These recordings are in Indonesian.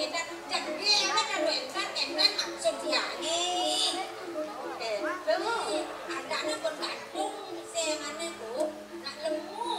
kita jadi kan ada enak maksud diane. Ada anak pun Bandung, sengannya tuh nak lemu.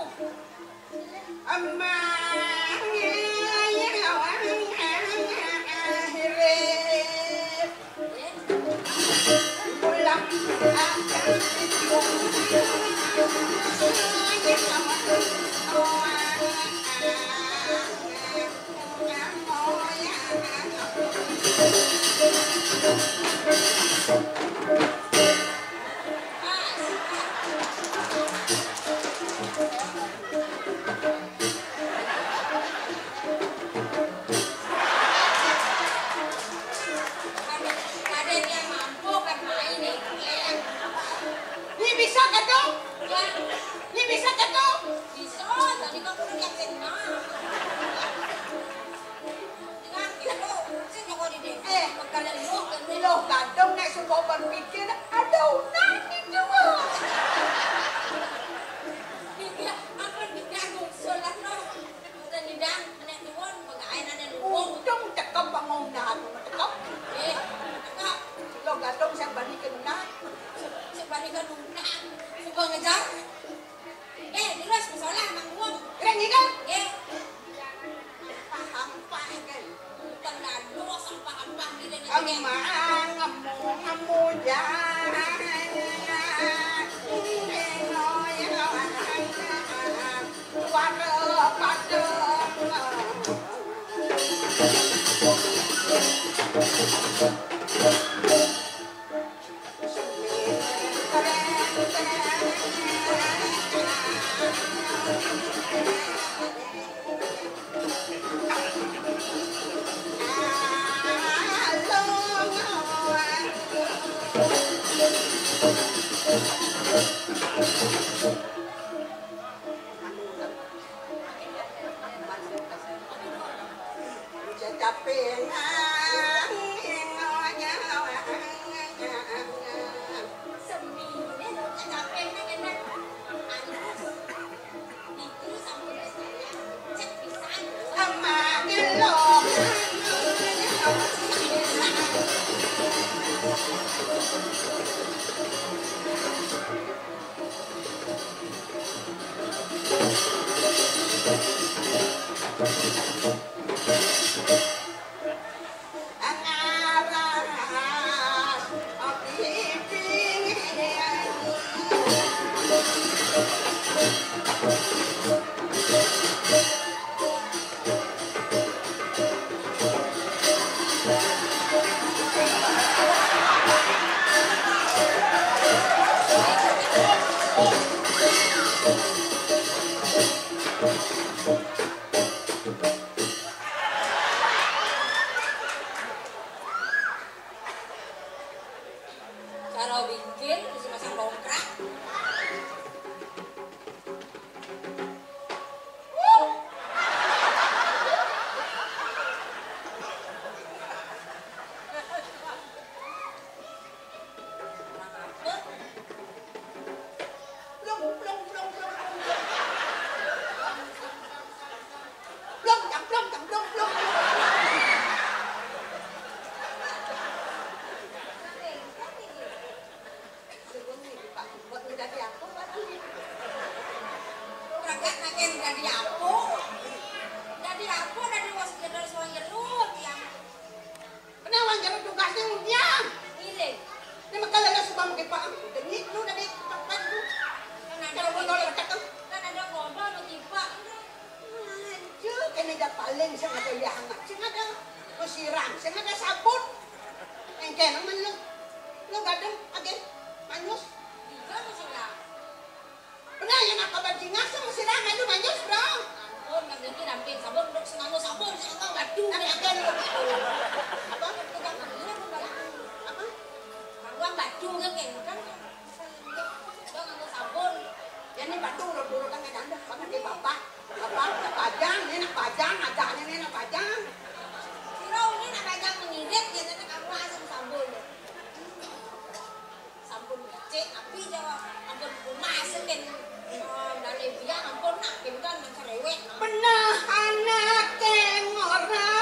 Benar anak yang orang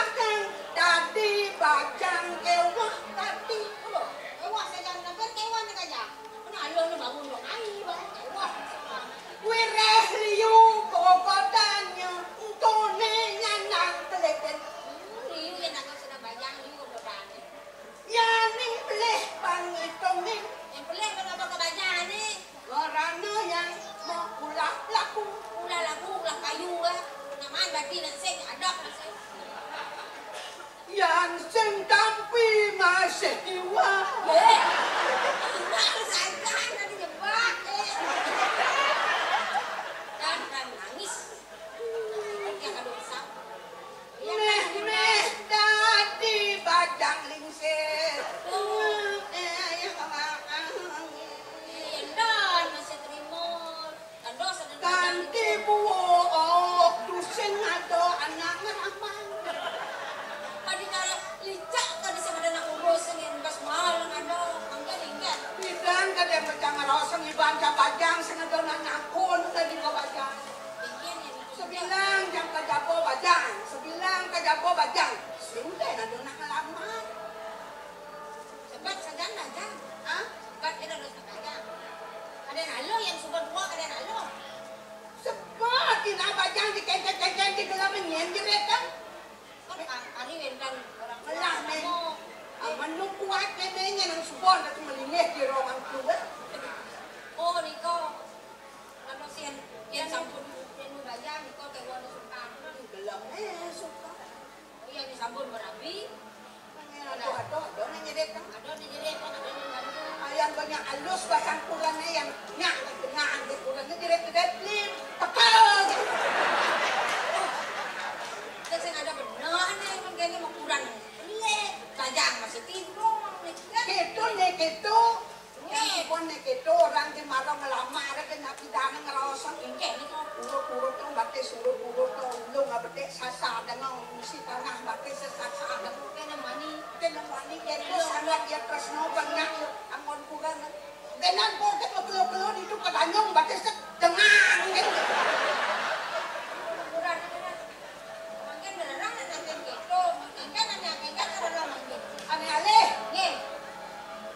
pangibanja bajang sengaja nanyakon tadi ka bajang. Sebilang jam kajabo bajang, sebilang kajabo bajang. Sudah na doon nakalaman. Sebab sedang aja. Ah? Sebab dia dah aja. Ada nalo yang sudah dua ada nalo. Sebab kinabajang di kengkeng di dalam menyendir kan? Kan hari wendang orang Alah, men. Manung kuat memangnya nang subon at malinis di ruangan keluar. Oh, Niko. Ano siyan yan sampun yan mo bayang Niko kay wala sultan. Dalam suka. Oh, yan sampun berabi. Aduh, nanyirit kan? Ada di diri kan ada di dalam. Ayan banyak alus basang kuran na yan. Nya, nagdengaan di kuran na direct flip. Takal! Kasi ada benar na yung ganyan makuran. Lek, bajang masih timbong. Kito ne kito. Kipon ne kito orang di marang ngelamar ke napidana ngerosong. Ingke Niko. Puro-puro tong bate suruh puro tong lu ngabete sasada ng musik tanah bate sasada. Kaya mani. Tinamani kito sangat ya tresno banyak angon kuran. Denan po ket magkulo-kulo dito kadanyong bate sa dengang. Kuran na. Mangkin benerang na natin kito. Mangkin kan na kan ada mangkin. Ane ale, Nge,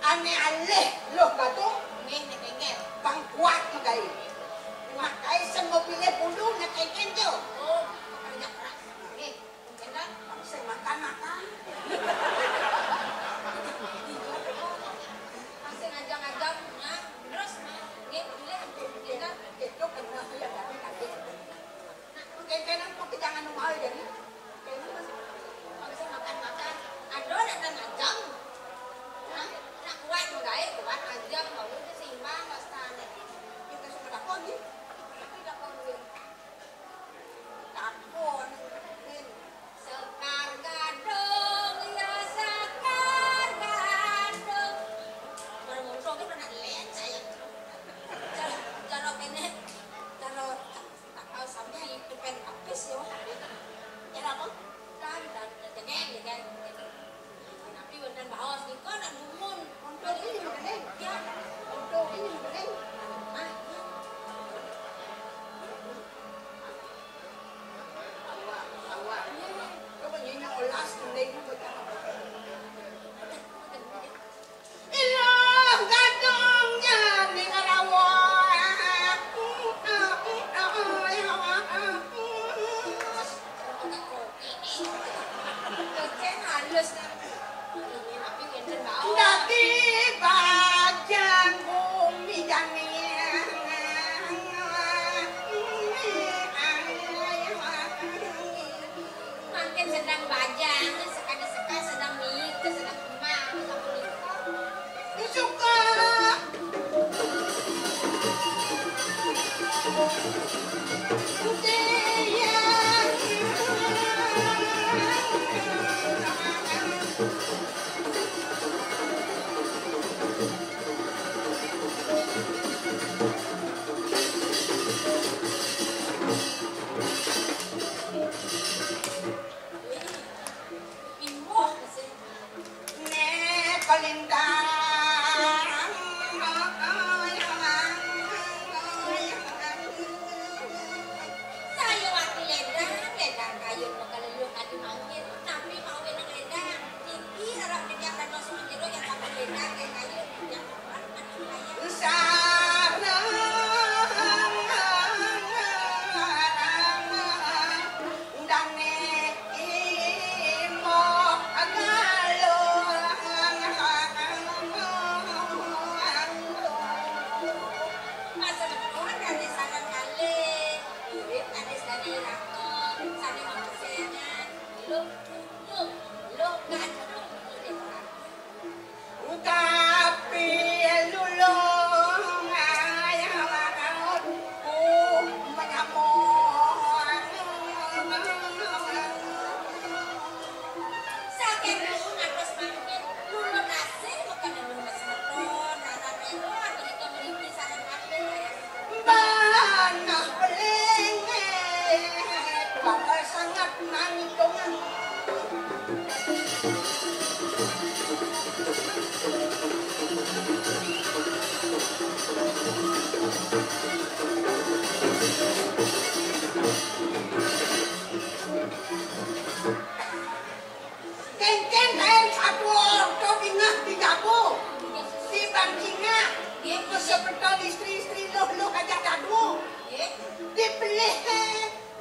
ane ale, lo gato nge nge. pangkuat magay. Makay sa mobile pulo na kay Kento. Oh, kerja keras. Nge, mungkin kan. Sa makan-makan. Masih ngajak-ngajak nah, terus nge pilih mungkin kan. Ito kena ya dari tadi. Mungkin kenang po jangan umay jadi. Masih makan-makan. Aduh, ada ngajak. Nah, nak kuat enggak kuat aja mau itu seimbang pastane. Kita sudah dakon di. Tapi dah kau duit. Dakon. Sekar gadung ya sekar gadung. Baru ngomong kan pernah lihat saya. Cara kene cara tahu sampai depan habis ya. Cara apa? Dan jangan. Tapi benar bawas ni kau nak dumun. Untuk ini magaling. Ya. Untuk ini magaling. Ah. Awak. Kau punya olas tunai mo ba? Ilang gadongnya ni ngarawa. Dati bajang bumi Makin sedang bajang, sekali-sekali sedang nikah, sedang kemar, sama nikah. suka Imuh sih. ne kalendang Saya waktu ledang kayu makalelu adi mangkir, tapi mau wenang ledang. Tinggi arah dia dan masuk jero yang sampai ledang kayu yang adi kaya. sana dane imo agalo Masa depan dari sana kali, irit ada sana rakon, sana manusianya, lu kan lu. udah dibeli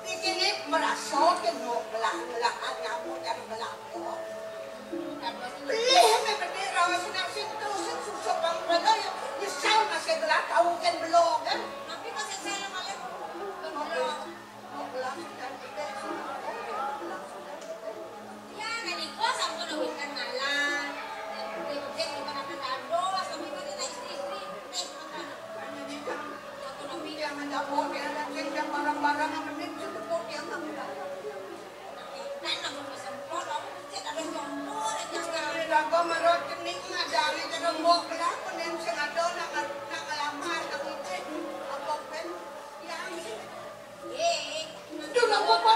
bikin merasakan mau belah-belahan nyamuk dan belakang beli memang rawa senang situ susah bang berada ya nyesal masih belah tahu kan belum kan tapi masih saya malah mau belah dan tidak ya nanti kok sampai nungguin ngalah dia bukan akan kado sampai pada istri-istri ekonomi yang mendapat dia dan yang barang-barang yang penting cukup dia nggak Raga marot kening ngadali terus mbok belah kunen sing ado nang lamar kang iki apa ben yang dulu apa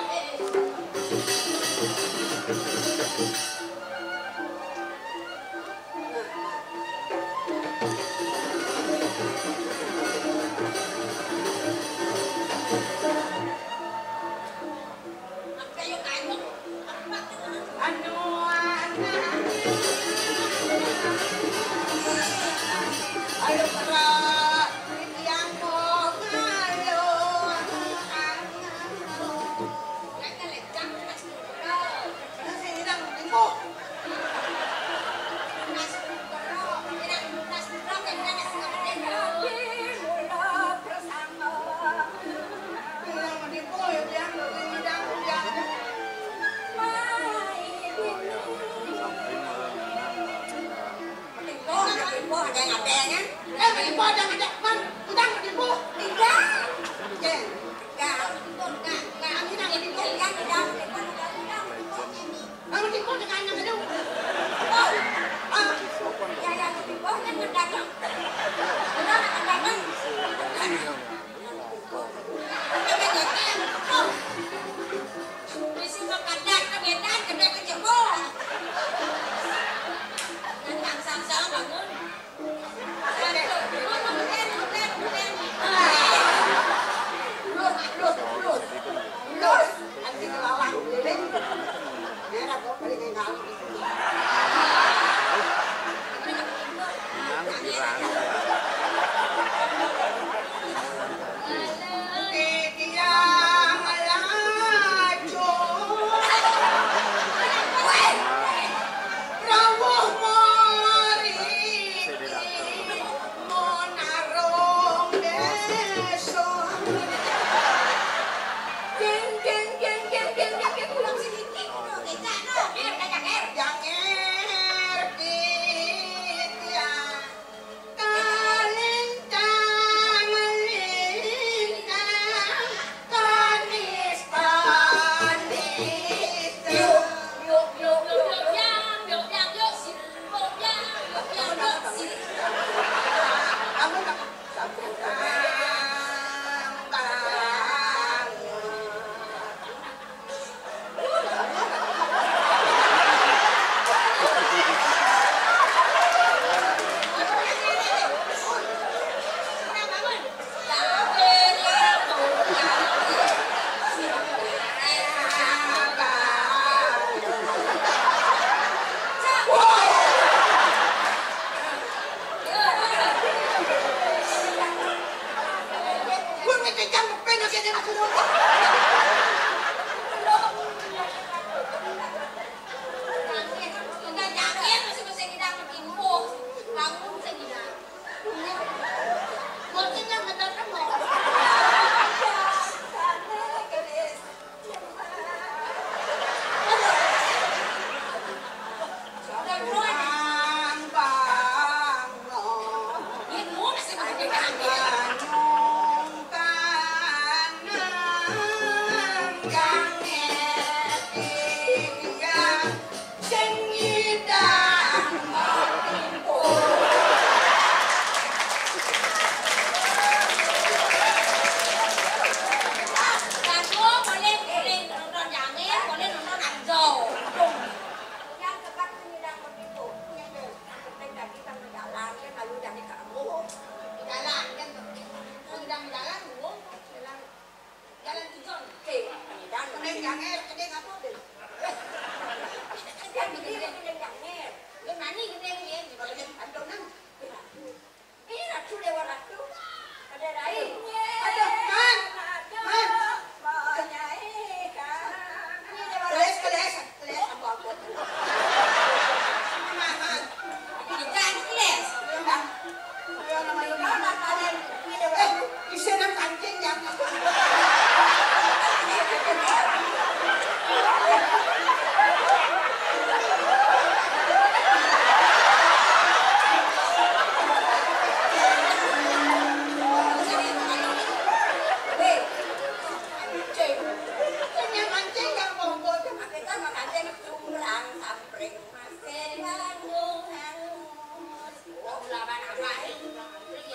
lawan apa?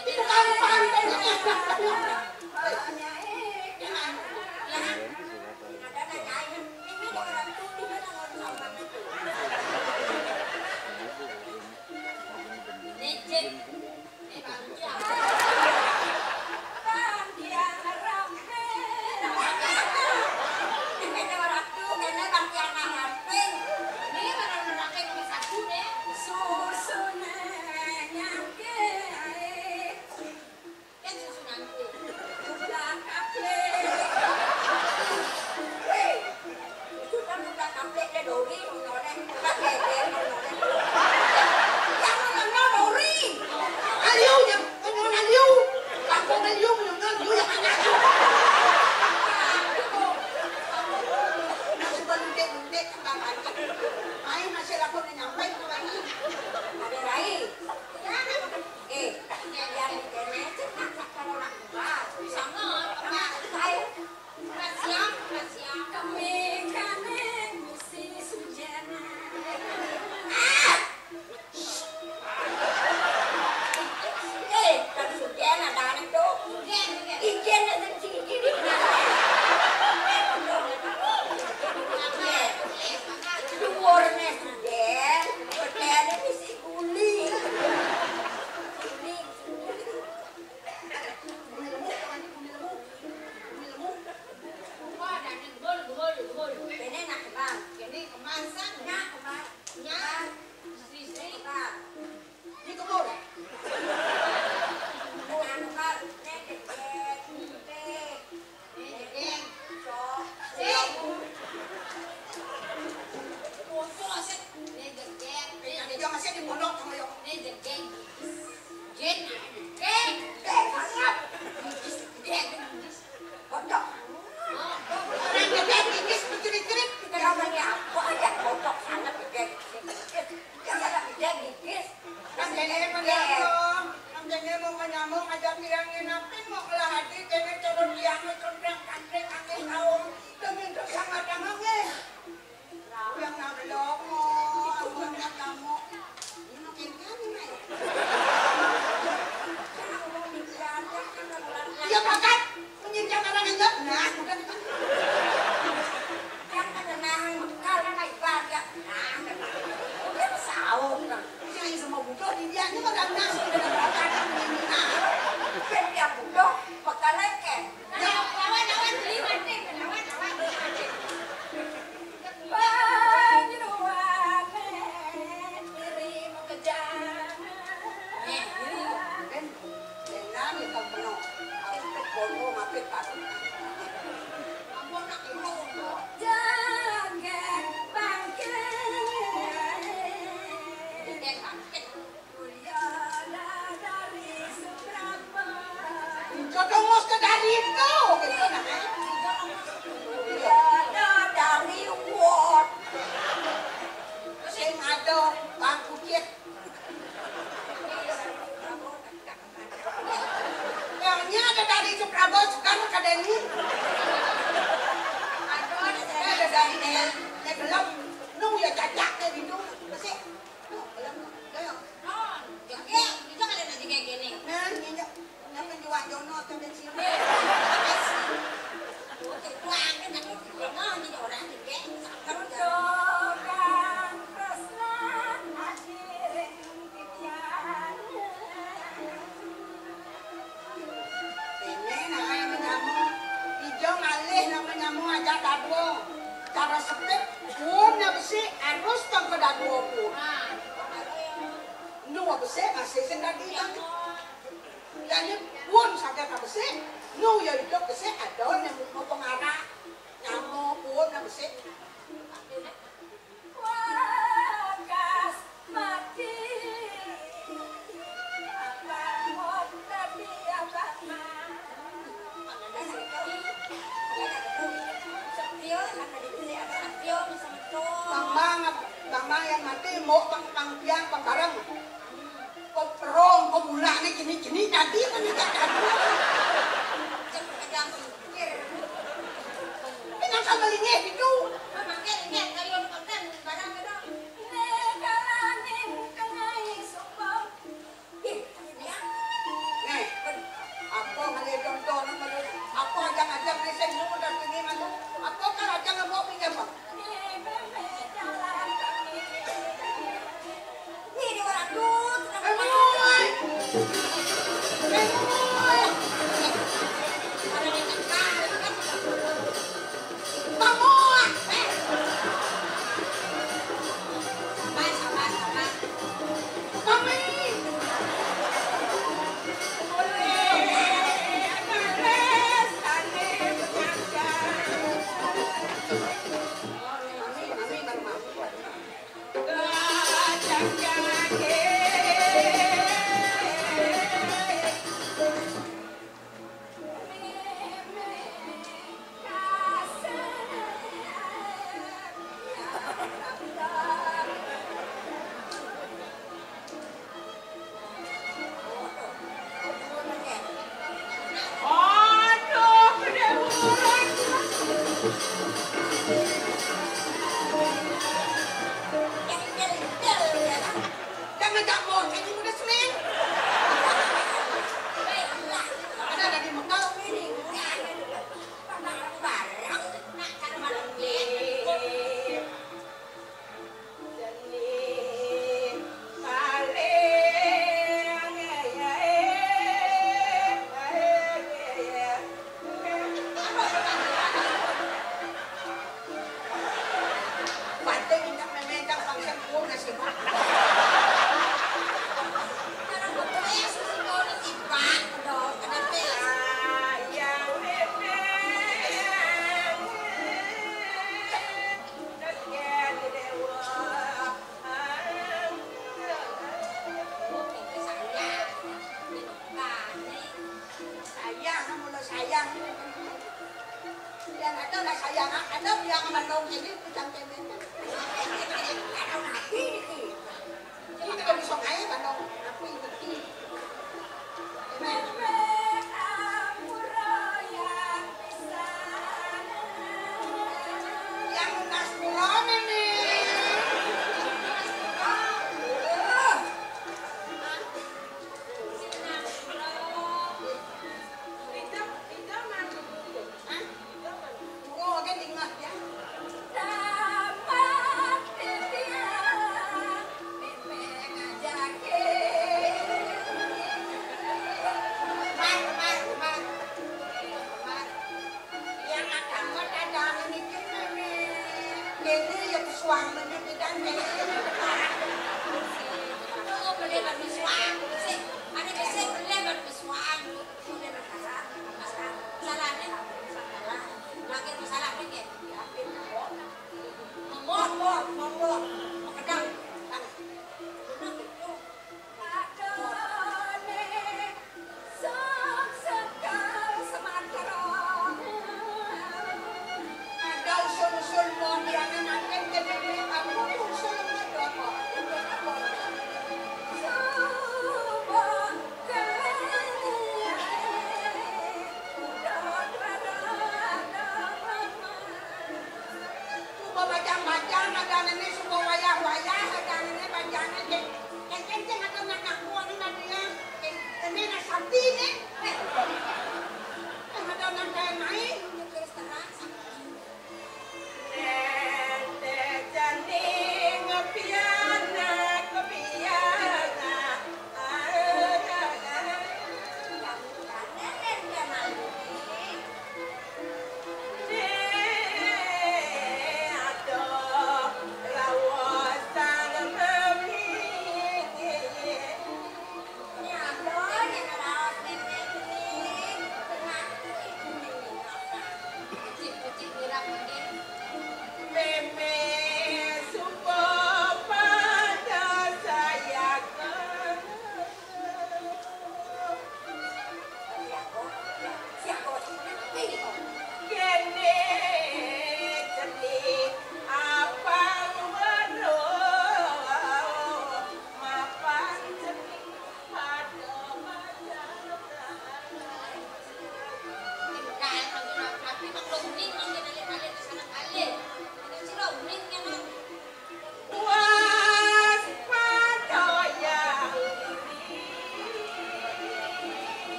Itu kan pantai.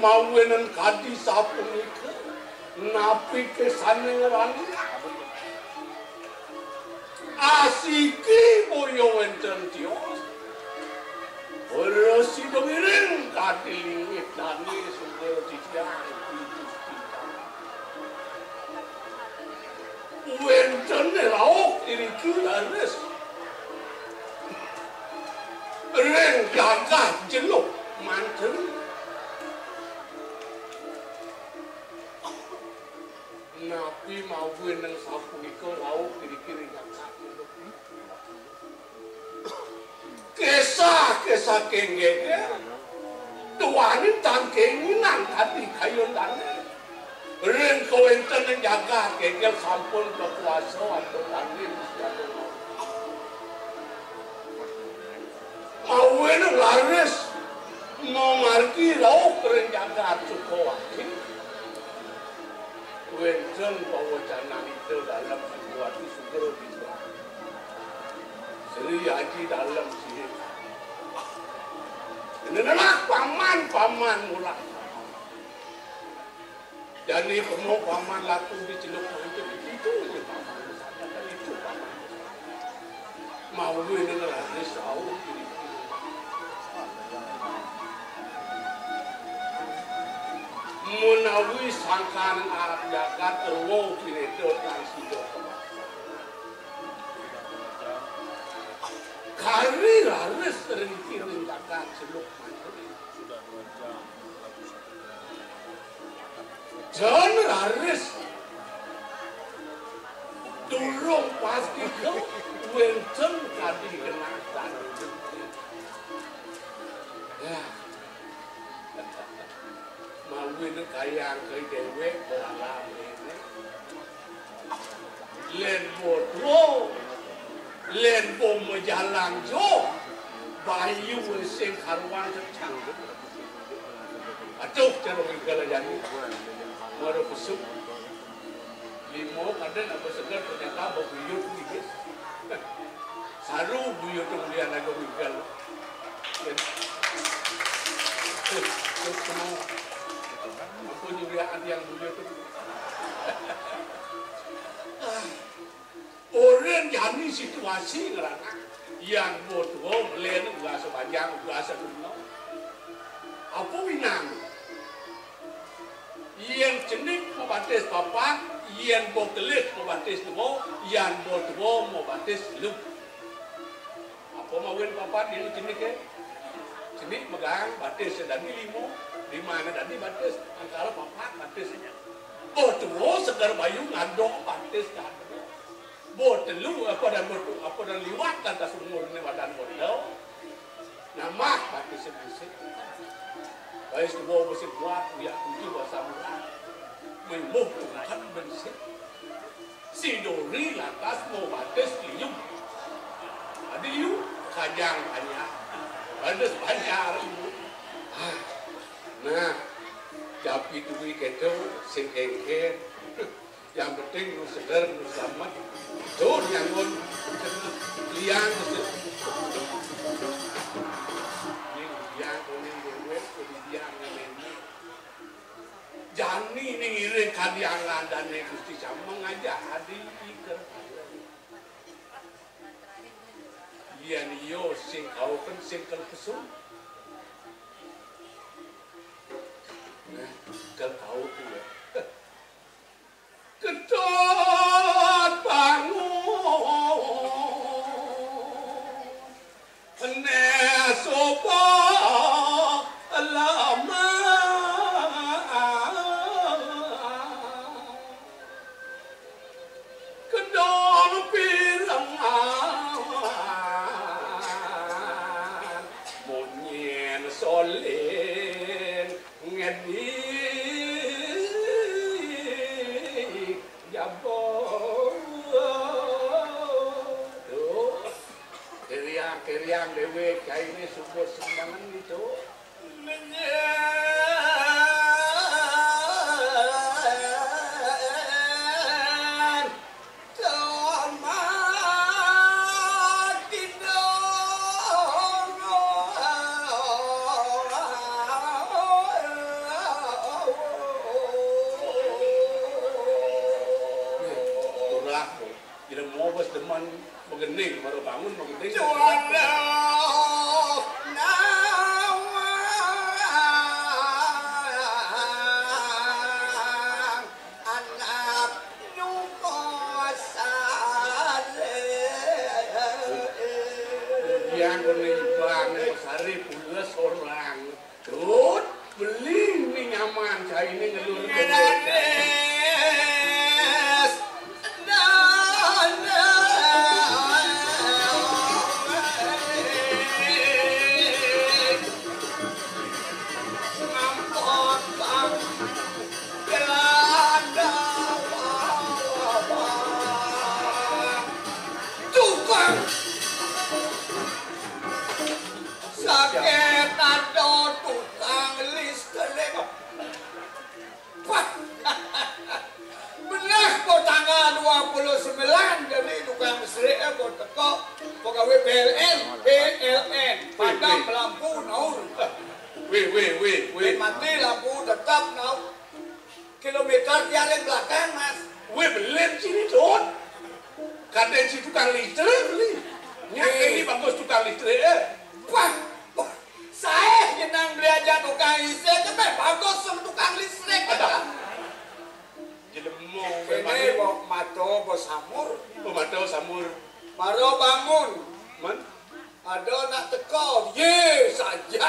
mawenan kadi sapunika napi kesane ngerani asiki boyo wenten tios Orasi domiring kadi lingit dani sumber titian wenten lauk iriku lares reng jaga jeluk mantel napi maupun yang sapu iko lauk kiri-kiri jaga Kesah kenggege tuanin tangkenginan hati kayon dane ren kawenten yang jaga kegel sampun kekuasa atau tangin mawen laris mau marki lauk ren jaga cukowaki wenten pawacana itu dalam sebuah sugro itu Sri Haji dalam sini ini adalah paman mula jadi penuh paman laku di celuk itu paman besar itu paman mau ini adalah risau menawi sangkan Arab jagat terwong kini dotan sido kari laris ringkiring jagat celuk John Harris durung pasti kau wenten kadi kenatan ya mawin kayang ke dewe beralam ini len bodoh len bom jalan jo bayu sing karwan secang aduh cara mengalami Maro kusuk limo kadang apa segar ternyata buyut ni saru buyut kemudian lagi wigal terus semua apa nyuriaan yang buyut itu orang jani situasi ngerana yang bodoh melen gak sepanjang gak sedunia apa winang yang jenik membatis papa, yang bokelit membatis duo, yang bodoh membatis lup. Apa mawin papa di jenik ke? Jenik megang batis sedang limo, di mana tadi batis antara papa batisnya. Bodoh segar bayu ngadok batis kan. Bodoh apa dan liwat dan tasumur ni wadan bodoh. Nama batis sedikit. Baik semua mesti buat biar tujuh bahasa mula memuhkan bersih. Si Dori lantas mau batas lium. Ada lium kajang banyak, batas banyak lium. Nah, tapi tu kita sengkengker. Yang penting lu sedar lu selamat. Jor yang pun liang tu. Jani ni iring kadiangan dan ni Gusti Sam mengajak hadi ikan. Ia ni yo sing kau kan sing kelpesun. Nah, kau tu ya. Ketot bangun, nesopa lama. Keriang dewe kayak ini subur sembangan itu deman mengening baru bangun mengening. Yang penibang sehari pula seorang Dut beli ini nyaman saya ini ngelur sakit ada tukang listrik. Wah, benar kok tanggal 29 jadi tukang listrik kok teko pegawai PLN padam lampu naur. Weh. Mati lampu tetap naur. Kilometer jalan belakang mas. Weh belit sini Dut. Kadang si tukang listrik beli. Nyak ini bagus tukang listrik Wah, saya jenang belajar tukang listrik, tapi bagus sama tukang listrik. Ada. Jelemo, Ini bok mato bos samur, pemantau samur. maro bangun, Man, ada nak teko, ye saja,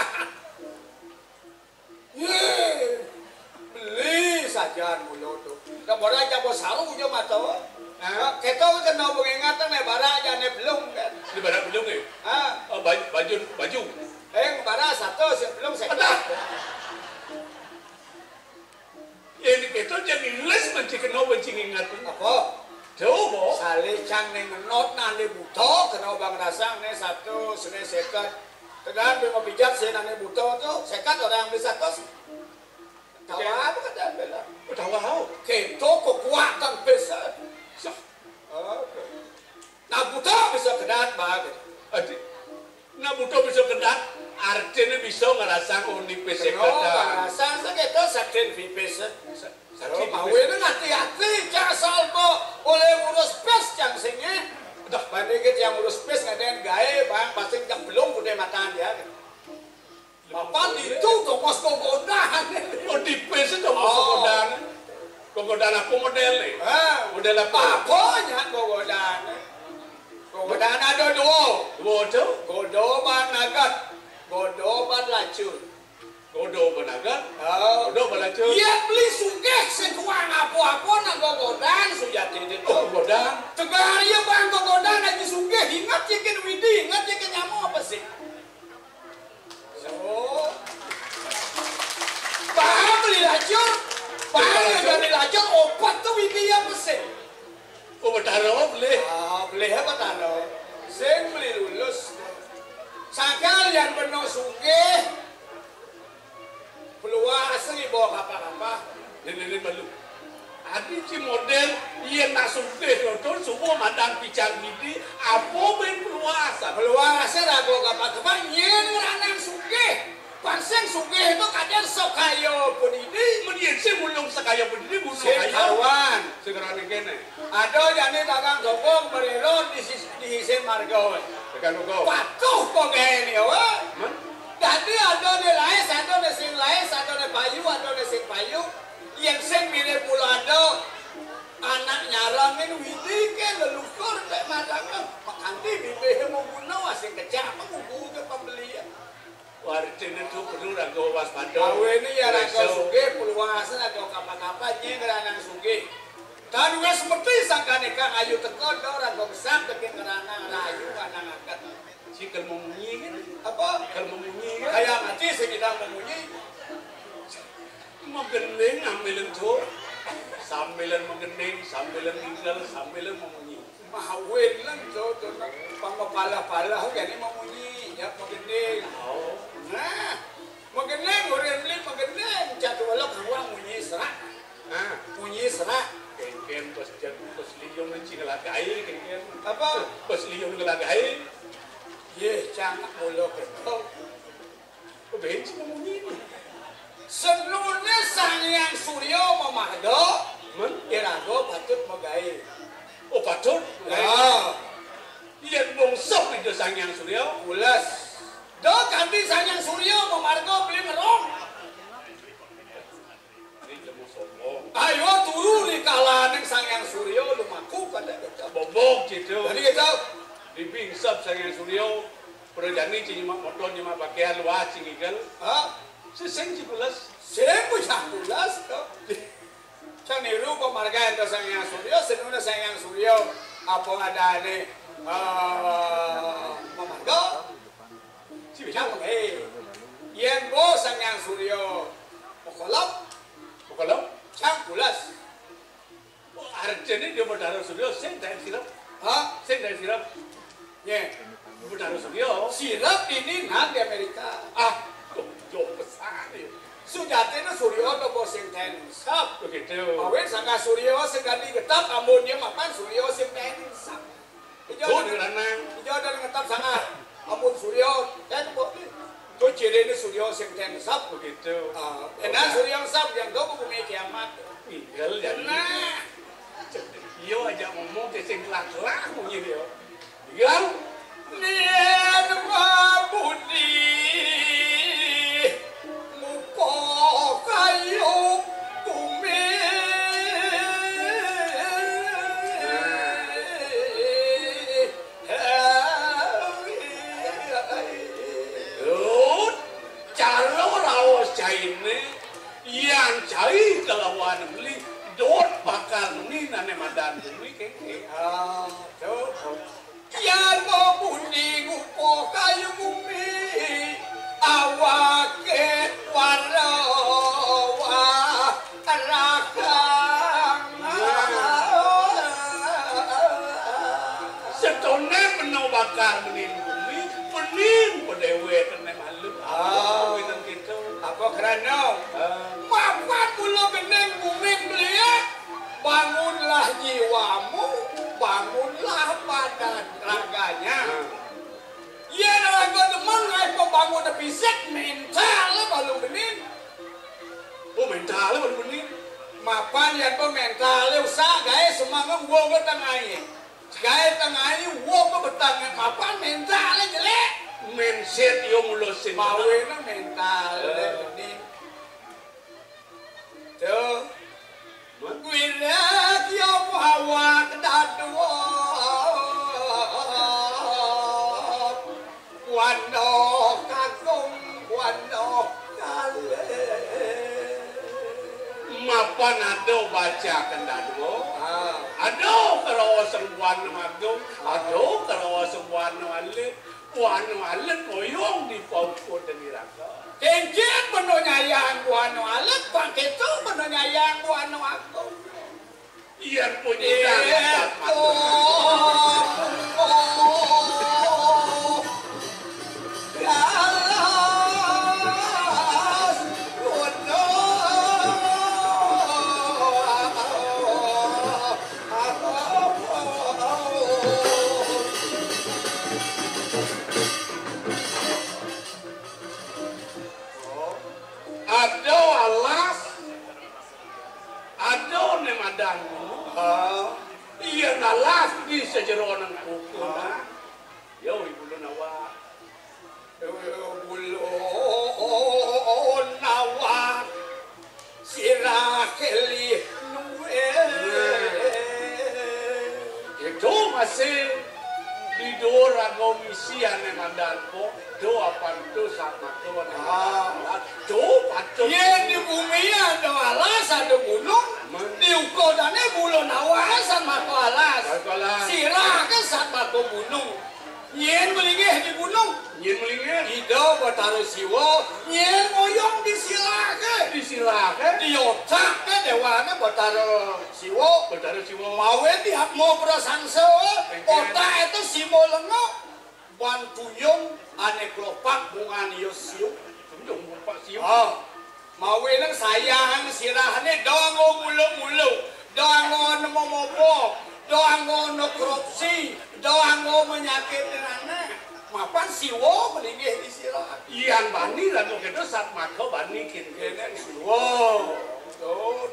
ye beli saja mulu tu. Kemudian aja bos saru je mato. Kita kena mengingatan ne bara aja ne belum kan. di barat belum ni? Baju. Bara satu sebelum saya. Ini kita jadi les macam kena bencing ingat. Apa? Coba. Sali cang ning not nane buto kena bang rasang ne satu sene sekat. Tegan mau pijat sene nane buto tu sekat orang beli satu. Tahu apa kata bela? Tahu tahu. Keto kekuatan besar. Nah buto bisa kedat bag. Adi, nak butuh bisa kedat. Artinya bisa ngerasa unik pesek Bang kedat. rasang seketo sakit vipes. Sakit Mau ini hati-hati jangan salbo oleh urus pes cang singe. Dah bandingin yang urus pes ngaden gae bang pasti yang belum udah mataan dia. Apa itu kok mas godahan? Oh di pesek dong godan. Godan apa model ni? Model apa? Apanya godahan? Godahan ada dua. Dua tu? Godoban nagat, godoban lacur. Godo benaga. Godo belacur. Ia beli sugih sekuang apa-apa nak godahan sujati itu. Oh godan. Tegar ia bang godahan lagi sugih. Ingat cikin widi, ingat cikin nyamuk apa sih? So, bahaya beli lacur, bahaya dari lacur obat tu widi apa sih? Oh bertaruh boleh. Beli apa tano? Saya beli lulus. Sakal yang penuh sugih. Peluang asli bawa apa-apa. Ini balu. Adi si model ia nak sumpah nonton semua madang picang ini apa main peluasa. Peluang asli ragu apa-apa. Nyen ranang sugih. Panseng sugih itu kadang sok kayo pun ini. Menien si mulung sekaya berdiri mulung Sing kaya. kawan. Segera ni kene. Ada jani dagang sokong berirot di hisin marga. Tekan kau. Patuh kok gaya ni wah. Man? Jadi ada ni lain, ada ni sing lain, ada ni payu, ada ni sing payu. Yang sing mirip pula ada anak nyarangin widi ke lelukur ke madangnya. Makanti bibih mau guna asing kecak mengubu ke pembelian. Warjin itu perlu ragu waspada. Kau ini ya ragu suge, peluang asal ragu kapan-kapan ngeranang suge. Dan wes seperti sangka nikah ayu tekon do ragu besar tekin ngeranang rayu ngeranang angkat. Si kalau memunyi kan? Apa? Kalau memunyi kan? Kayak ngaji sekitar memunyi. Menggening ambilan tu, sambilan menggening, sambilan tinggal, sambilan memunyi. Mahawin lang to pamapala-pala gani memunyi ya maganing. Oh, Nah, maganing orang beli maganing jadwal kawan munyi serak. Munyi serak. kengken pas liyong ng cingalagai, kengken. Apa? Pas liyong ng galagay. Ye, cangak mulo keto. Benci memunyi. Seluruhnya sang yang suryo memahdo, Man? irago patut magail. Oh patut. Nah, gitu. Jadi gitu. Di bingsap saya Suryo perjani cuma motor cuma pakaian luas cinggal. Ah, Seseng cipulas. semua candulas tuh. Caniru pemargaan to Sangyang Suryo, senuna Sangyang Suryo apa ada nih memarga. Cang yen bo Sangyang Suryo pokolap cang pulas. Artinya dia berdarah Suryo, seng dari sirap. Hah? Seng dari sirap. Nye, Berdarah Suryo. sirap ini nah di Amerika. Ah, jauh besar ya. Sujatena Suryo to bo sing ten sap. Begitu. Awen sangka Suryo segadi getap amunnya mapan Suryo sing ten sap. Oh, di ranang. Ijo dari ngetap sangat. Amun Suryo ten bo. To ciri ini Suryo sing ten sap. Begitu. Enak Suryo sap yang do bumi kiamat. Tinggal jadi. Nah, Iyo aja ngomong ke sing kelak-kelak mungkin dia. Tinggal. nian mabudi muko kayu bumi. Lut, calo rawas caine, yang cai kelawan beli, dot bakal ni nane madan bumi keke. Tuh. Yan mabudi muko kayu bumi awake warawa rakang. Setone menau bakal menin bumi, menin pedewe kene malu. Apa itu gitu? Apa kerana mapan pula beneng bumi belia, bangunlah jiwamu, bangunlah badan raganya. Ya raga demen ngai bangun fisik mental balu benin. Oh mental baru menin. Mapan yan po mental usah gaya semangat gua ke tengahnya. Gaya tengahnya gua ke betangnya mapan mental jelek. Mindset yo mulusin. Mawena mental benin. Tuh. Wirak yang awak dadwa wano kagum wano kale. Mapan ado baca kendado. Ado karawa sembuhan magum. Ado karawa sembuhan alit. Wano alit koyong di pauko dan diraka. Kencet beno nyayang wano alit pakai tu beno nyayang wano aku. Iyan punya jangan Ado alas, ado nemadan. Iya nalas di sejeronan kuku. Yo ibu lu nawa. Bulon nawa sirakeli nuwe. Itu masih di dora komisian nemadan kok. Do apa itu sama tuan. Do patut. Ye di bumi ada alas ada gunung. Di ukodane bulon awas sama ko alas. Sirah ke sama ko gunung. Nyen melingih di gunung. Nyen melingih. Ido bataro siwo. Nyen moyong di sirah ke. Di sirah ke. Di otak ke dewana bataro siwo. Bataro siwo. Mawe di hakmo prasangsa. Otak itu simo lengo. Wan tuyong ane klopak bungan yosiu. Tunjung bapak siu. Mawe nang sayang sirahane dongo mulu-mulu. Dongo momopo. Dongo no korupsi. Dongo menyakit anak. Mapan siwo melingih di sirah. Iyan bani lah tuh kita saat makau bani kini Siwo. Tuh.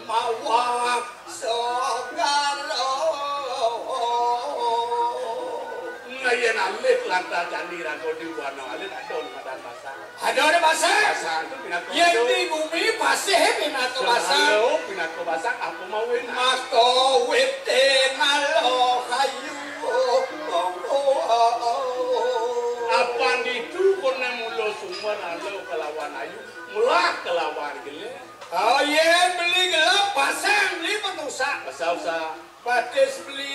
Mawak sogaro ngayen alit lantar candi rago di buana alit adon madan basang. Adon basang. Basang itu pinako. Yang di bumi pasih pinako basang. Selalu pinako basang aku mau win. Mako wete malo kayu. Apa itu kena mulo sumber alo kelawan ayu mulak kelawan gile. Oh iya beli gelap pasang beli penusak. Pasal-pasal. Batis beli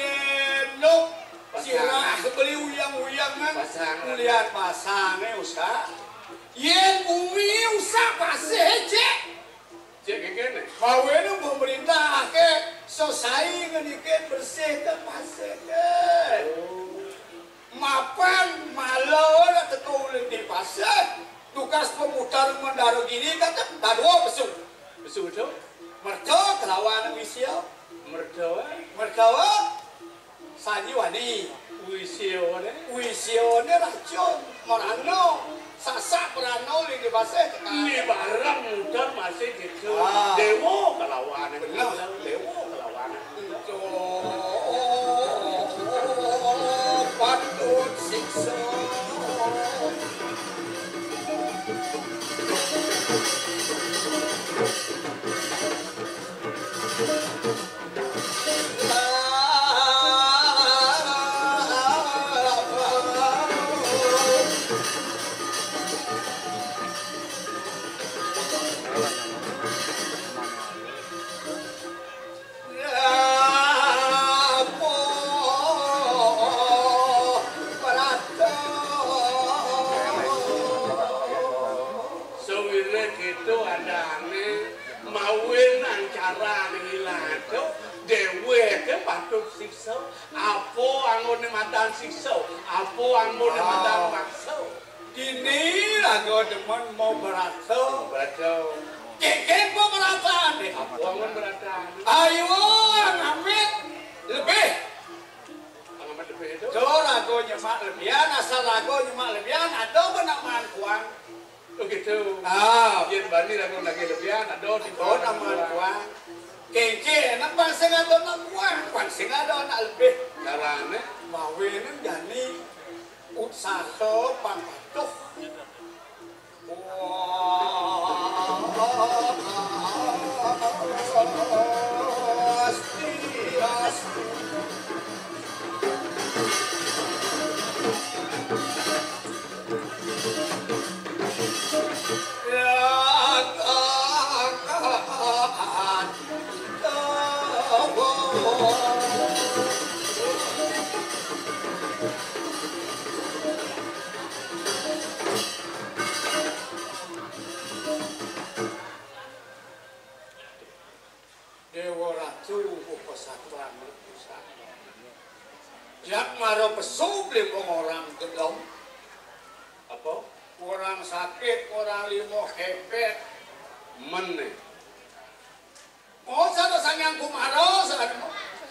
nuk. Sirah beli uyang-uyang kan. Melihat pasangnya usah. Yang bumi usah pasih cek. Cek kene. Kawin pemerintah ke selesai ngedikin bersih ke pasih ke. Mapan malor tetulis di pasir tugas pemutar mendaru gini kata tadua besuk itu merco kelawan wisio mercawa saji wani wisio ne racun merano sasak merano di pasir ini barang mutar masih gitu dewo kelawan dewo kelawan patut siksa siksa apa angone madan siksa apa angone madan paksa ini lagu demen mau beraso keke mau beratan apa angon beratan ayo ngamet lebih ngamet lebih itu lagu nyemak lebihan asal lagu nyemak lebihan ada penamaan kuang begitu yen bani lagu lagi lebihan ada di penamaan kuang keke enak pansing ada nak kuang pansing ada nak lebih karena mawin jani usaha pangpatuh Jak maro pesu beli orang gedong apa orang sakit orang limo hepet meneh oh sana sangyang kumaro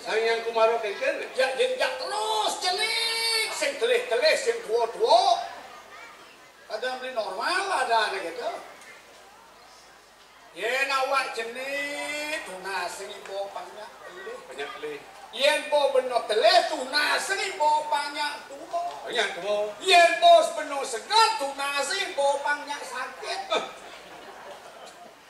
sangyang kumaro kene jak terus celik sing telih-telih sing tua-tua kadang beli normal ada gitu yen awak jenis tuna sing ibu banyak telih yen po beno telih tuna sing ibu banyak tua yen po beno segar tuna sing ibu banyak sakit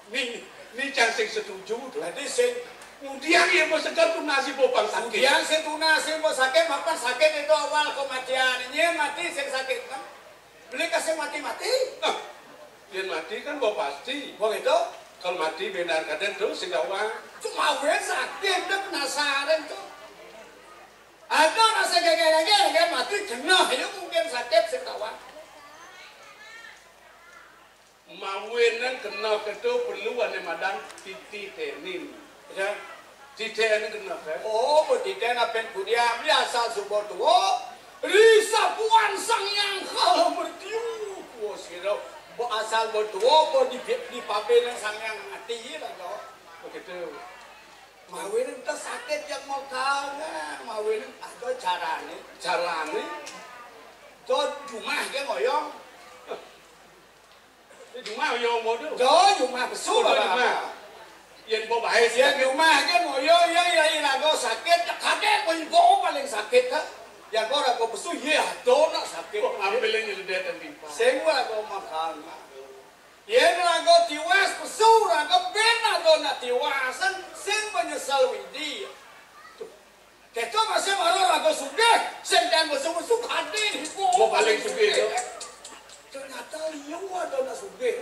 ini jangan sing setuju jadi sing kemudian yen po segar tuna sing ibu sakit kemudian sing tuna sing ibu sakit mapan sakit itu awal kematian ini mati sing sakit kan beli kasih mati-mati yen mati kan bo pasti itu kalau mati benar kadang tuh sing awang cuma gue sakit udah penasaran tuh ada rasa gaya-gaya kan mati kena itu mungkin sakit sing awang mawenan kena ketu perlu ane madan titi tenin ya titi ini kena kan oh titi napen kudia biasa subur tuh risa puan sang yang kalau bertiu kuo siro bo asal bertuo bo di pabelan sang yang mati lah no begitu mawin itu sakit yang mau tahu nah mawin ada carane tuh rumah ke ngoyong rumah ngoyong bodoh tuh rumah besul lah yang bawa bahaya yang rumah ke ngoyong ya ilago sakit kakek ibu paling sakit kan Yang kau nak kau pesu ya, dona sakit. Kok ambilnya nyeledetan di pak. Semua kau makan. Ya nak kau tiwas pesu, nak kau bena dona tiwasan, sing menyesal widi. Kita masih marah kau sudah, sendiri musuh-musuh kadi. Kau paling suka itu. Ternyata liwa dona sudah.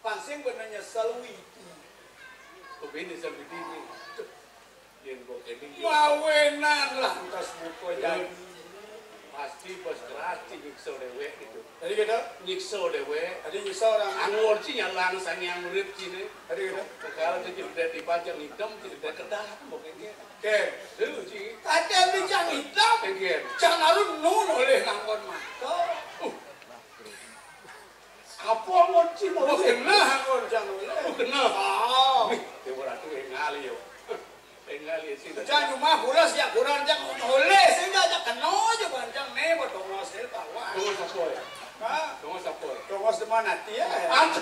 Pansing benar nyesal widi. Kau bini sampai ini. Yang kau kening. Mawenan lah tas buku jadi. Pasti bos keras nyiksa dewek itu. Tadi kita, Nyiksa dewek. tadi nyesal orang. Anggur sih nyalang sang yang murid sini. Tadi kita. Sekarang tu cerita di pajak hitam, cerita kedah, pokoknya. Ken, Dulu sih. tadi ambil jang hitam. Again. Jang lalu nun oleh nangkon mata. Apa ngoci mau Oh kena nangkon jang oleh. kena. Ah, Dia orang tu engali yo. Engali sih. jang cuma kuras ya kurang jang oleh sehingga jang kena aja banjang nih potong hasil tawa. Tunggu sapoy. Ah, Tunggu sapoy. tunggu semana dia. Ant.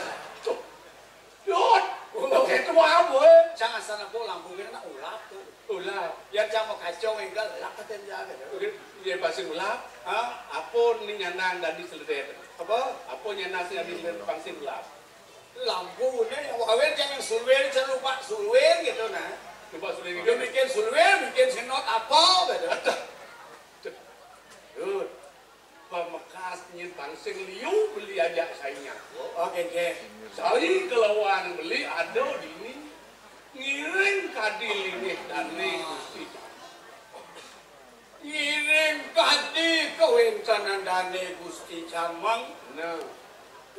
Yot. Oke tu apa? Jangan sana pulang mungkin nak ulat tuh. Ulah. Yang jang mau kacau enggak lak katen jaga. Dia pasti ulah. Ah, Apa ni nyanang dan diseledet? apa? Apa nyanang sih di pangsin ulah? Lampu nih, wawen jangan sulwer, jangan lupa sulwer gitu nah. Coba sudah Dia bikin sulwer, bikin senot apa gitu. Yud. Pemekasnya pangsin liu beli aja sayangnya. Oke, oke. Saya kelawan beli ada di ini ngiring kadil ini dan nih gusti. Ngiring kadi kewencanan dane Gusti Camang. Nah,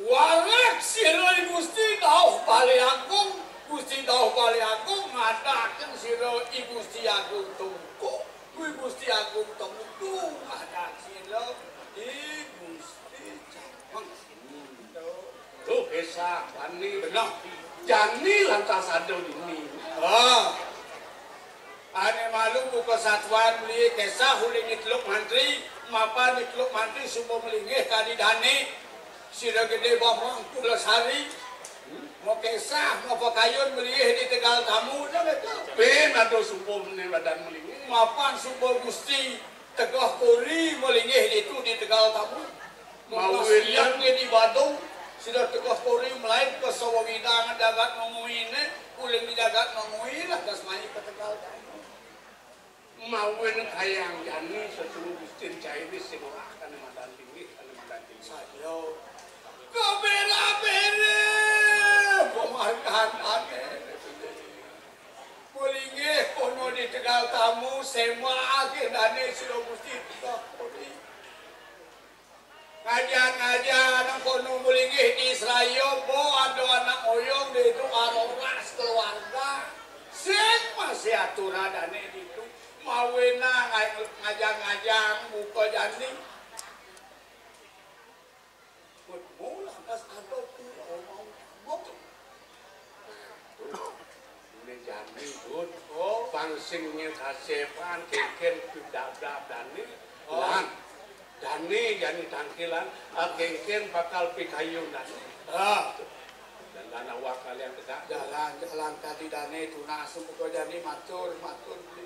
Warek siroi Gusti Dauh Bali Agung. Gusti Dauh Bali Agung ngadakan siroi Gusti Agung Tungku. Gusti Agung Tungku ngadakan siroi Gusti Camang. tuh esa tani Benar. jani lantas ada di ini. Ah, ane malu buka satuan beli kesah huli nitluk mantri, mapa nitluk mantri semua melingih tadi dane, sida gede bawang pula sari, mau kesah mau pakayun beli di Tegal Tamu, dah betul. Ben ada sumpah ni badan melingin. Mapan semua gusti Tegah Kori melingih itu di Tegal Tamu. Mau yang di Badung, sida Tegah Kori melain ke Sawawidangan dagat ngomongin, uling di dagat ngomongin lah kasmani ke Tegal Tamu. Mawin kayang jani sesuatu gusti Chinese sing ora kan madan tinggi kan madan tinggi. Sayo kabera-bere pemangkahan ane mulingih kono di Tegal Tamu sema agendane sira Gusti Kapolri ngajan-ngajan nang kono mulingih di Israel bo ada anak oyong di itu aroras keluarga sing masih aturanane itu mawena ngajang-ngajang buka jani mula kas ada tu omong motor Ini jani bud. Oh, pangsingnya kasepan keken dab-dab dani. Lan. Dani jani tangkilan keken bakal pikayun dani. ah Dan lana wakal yang tegak. jalan tadi dane tuna semua jadi matur beli